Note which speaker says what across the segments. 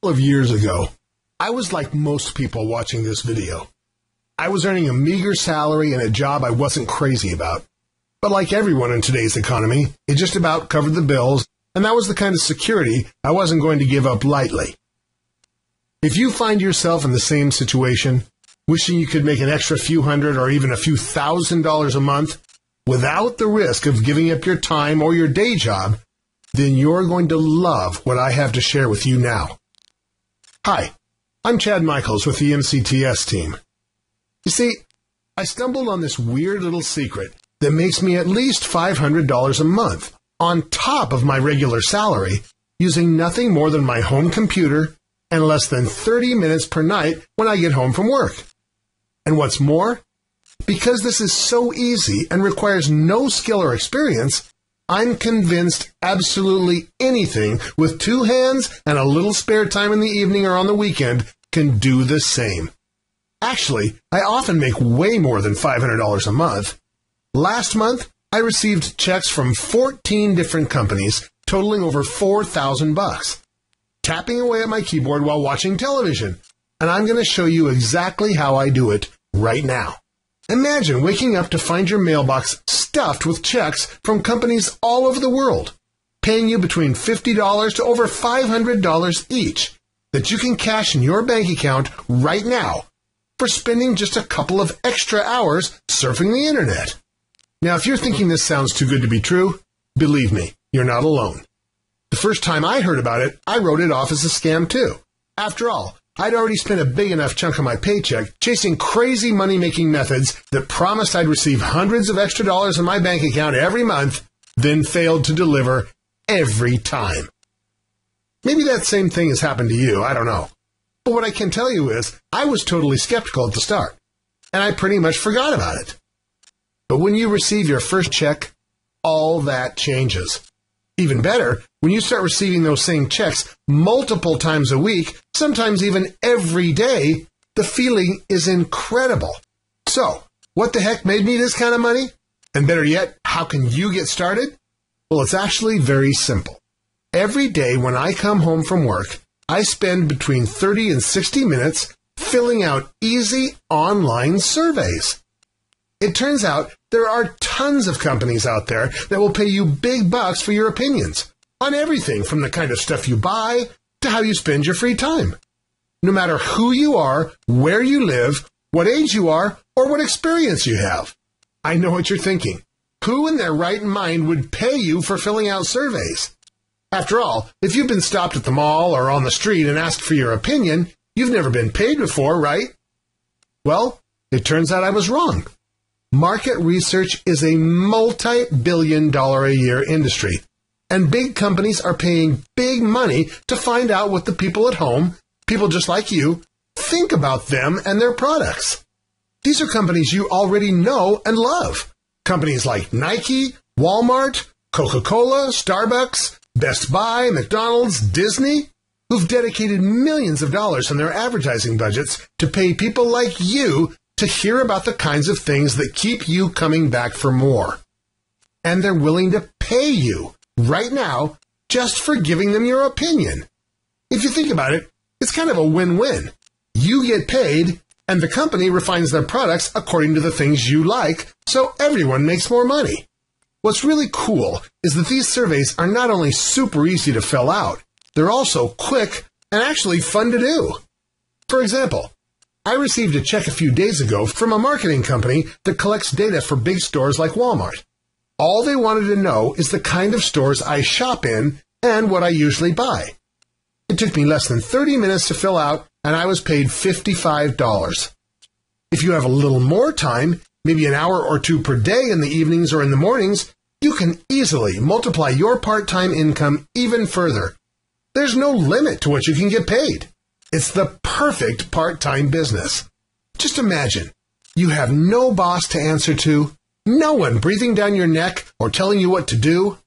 Speaker 1: of years ago, I was like most people watching this video. I was earning a meager salary and a job I wasn't crazy about. But like everyone in today's economy, it just about covered the bills, and that was the kind of security I wasn't going to give up lightly. If you find yourself in the same situation, wishing you could make an extra few hundred or even a few $1,000s a month without the risk of giving up your time or your day job, then you're going to love what I have to share with you now. Hi, I'm Chad Michaels with the MCTS team. You see, I stumbled on this weird little secret that makes me at least $500 a month on top of my regular salary using nothing more than my home computer and less than 30 minutes per night when I get home from work. And what's more, because this is so easy and requires no skill or experience, I'm convinced absolutely anything with two hands and a little spare time in the evening or on the weekend can do the same. Actually, I often make way more than $500 a month. Last month, I received checks from 14 different companies totaling over $4,000, tapping away at my keyboard while watching television. And I'm going to show you exactly how I do it right now. Imagine waking up to find your mailbox stuffed with checks from companies all over the world, paying you between $50 to over $500 each that you can cash in your bank account right now for spending just a couple of extra hours surfing the internet. Now, if you're thinking this sounds too good to be true, believe me, you're not alone. The first time I heard about it, I wrote it off as a scam too. After all, I'd already spent a big enough chunk of my paycheck chasing crazy money-making methods that promised I'd receive hundreds of extra dollars in my bank account every month, then failed to deliver every time. Maybe that same thing has happened to you, I don't know. But what I can tell you is, I was totally skeptical at the start, and I pretty much forgot about it. But when you receive your first check, all that changes. Even better, when you start receiving those same checks multiple times a week, sometimes even every day, the feeling is incredible. So, what the heck made me this kind of money? And better yet, how can you get started? Well, it's actually very simple. Every day when I come home from work, I spend between 30 and 60 minutes filling out easy online surveys. It turns out there are tons of companies out there that will pay you big bucks for your opinions on everything from the kind of stuff you buy to how you spend your free time. No matter who you are, where you live, what age you are, or what experience you have. I know what you're thinking. Who in their right mind would pay you for filling out surveys? After all, if you've been stopped at the mall or on the street and asked for your opinion, you've never been paid before, right? Well, it turns out I was wrong. Market research is a multi-billion-dollar-a-year industry, and big companies are paying big money to find out what the people at home, people just like you, think about them and their products. These are companies you already know and love. Companies like Nike, Walmart, Coca-Cola, Starbucks, Best Buy, McDonald's, Disney, who've dedicated millions of dollars in their advertising budgets to pay people like you to hear about the kinds of things that keep you coming back for more. And they're willing to pay you right now just for giving them your opinion. If you think about it, it's kind of a win-win. You get paid, and the company refines their products according to the things you like, so everyone makes more money. What's really cool is that these surveys are not only super easy to fill out, they're also quick and actually fun to do. For example, I received a check a few days ago from a marketing company that collects data for big stores like Walmart. All they wanted to know is the kind of stores I shop in and what I usually buy. It took me less than 30 minutes to fill out, and I was paid $55. If you have a little more time, maybe an hour or two per day in the evenings or in the mornings, you can easily multiply your part-time income even further. There's no limit to what you can get paid. It's the perfect part-time business. Just imagine, you have no boss to answer to, no one breathing down your neck or telling you what to do,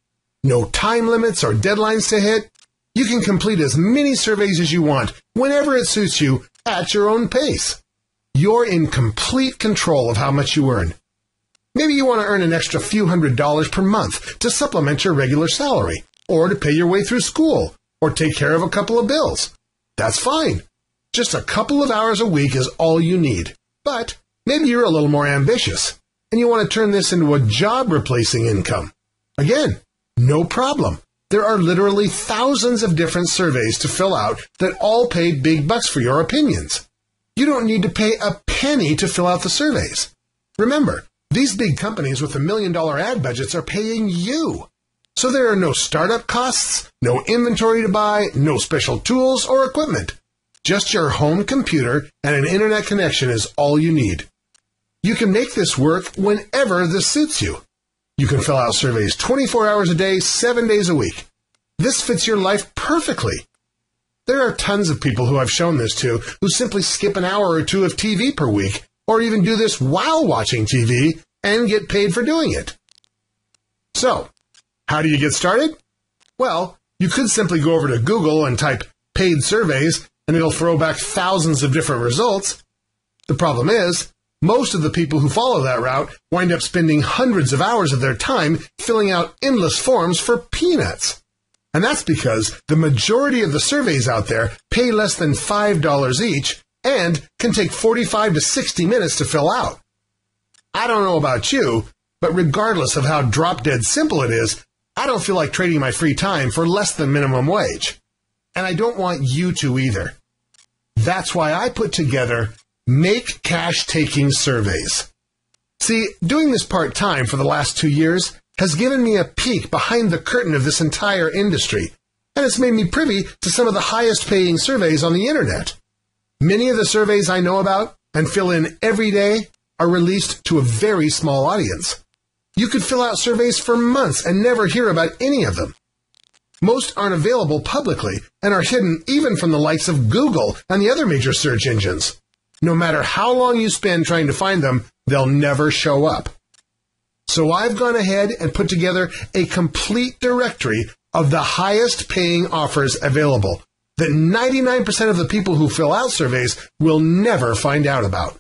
Speaker 1: no time limits or deadlines to hit. You can complete as many surveys as you want, whenever it suits you, at your own pace. You're in complete control of how much you earn. Maybe you want to earn an extra few $100s per month to supplement your regular salary, or to pay your way through school, or take care of a couple of bills. That's fine. Just a couple of hours a week is all you need. But maybe you're a little more ambitious, and you want to turn this into a job-replacing income. Again, no problem. There are literally thousands of different surveys to fill out that all pay big bucks for your opinions. You don't need to pay a penny to fill out the surveys. Remember, these big companies with $1 million ad budgets are paying you. So there are no startup costs, no inventory to buy, no special tools or equipment. Just your home computer and an internet connection is all you need. You can make this work whenever this suits you. You can fill out surveys 24 hours a day, 7 days a week. This fits your life perfectly. There are tons of people who I've shown this to who simply skip an hour or two of TV per week, or even do this while watching TV and get paid for doing it. So, how do you get started? Well, you could simply go over to Google and type paid surveys, and it'll throw back thousands of different results. The problem is, most of the people who follow that route wind up spending hundreds of hours of their time filling out endless forms for peanuts. And that's because the majority of the surveys out there pay less than $5 each and can take 45 to 60 minutes to fill out. I don't know about you, but regardless of how drop-dead simple it is, I don't feel like trading my free time for less than minimum wage. And I don't want you to either. That's why I put together Make Cash Taking Surveys. See, doing this part-time for the last 2 years has given me a peek behind the curtain of this entire industry, and it's made me privy to some of the highest-paying surveys on the internet. Many of the surveys I know about and fill in every day are released to a very small audience. You could fill out surveys for months and never hear about any of them. Most aren't available publicly and are hidden even from the likes of Google and the other major search engines. No matter how long you spend trying to find them, they'll never show up. So I've gone ahead and put together a complete directory of the highest paying offers available that 99% of the people who fill out surveys will never find out about.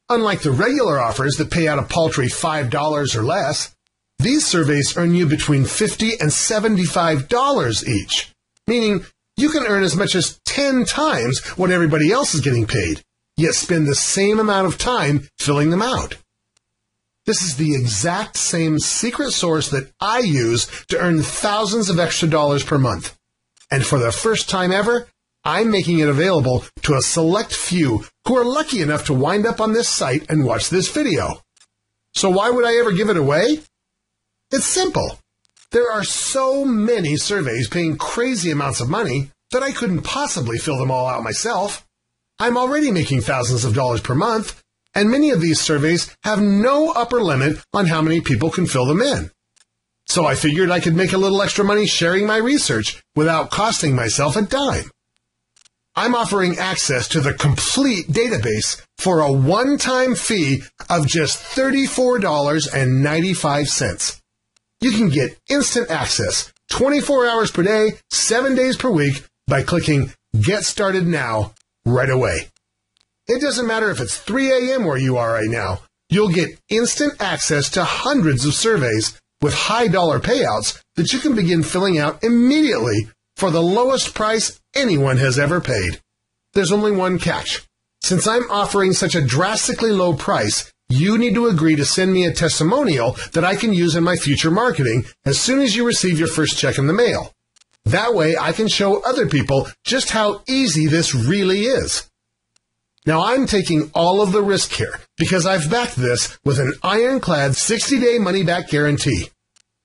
Speaker 1: Unlike the regular offers that pay out a paltry $5 or less, these surveys earn you between $50 and $75 each, meaning you can earn as much as 10 times what everybody else is getting paid, yet spend the same amount of time filling them out. This is the exact same secret source that I use to earn thousands of extra dollars per month. And for the first time ever, I'm making it available to a select few who are lucky enough to wind up on this site and watch this video. So why would I ever give it away? It's simple. There are so many surveys paying crazy amounts of money that I couldn't possibly fill them all out myself. I'm already making thousands of dollars per month, and many of these surveys have no upper limit on how many people can fill them in. So I figured I could make a little extra money sharing my research without costing myself a dime. I'm offering access to the complete database for a one-time fee of just $34.95. You can get instant access 24 hours per day, 7 days per week by clicking Get Started Now right away. It doesn't matter if it's 3 a.m. where you are right now. You'll get instant access to hundreds of surveys with high dollar payouts that you can begin filling out immediately for the lowest price anyone has ever paid. There's only one catch. Since I'm offering such a drastically low price, you need to agree to send me a testimonial that I can use in my future marketing as soon as you receive your first check in the mail. That way I can show other people just how easy this really is. Now, I'm taking all of the risk here because I've backed this with an ironclad 60-day money-back guarantee.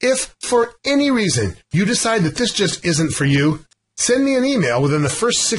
Speaker 1: If, for any reason, you decide that this just isn't for you, send me an email within the first 6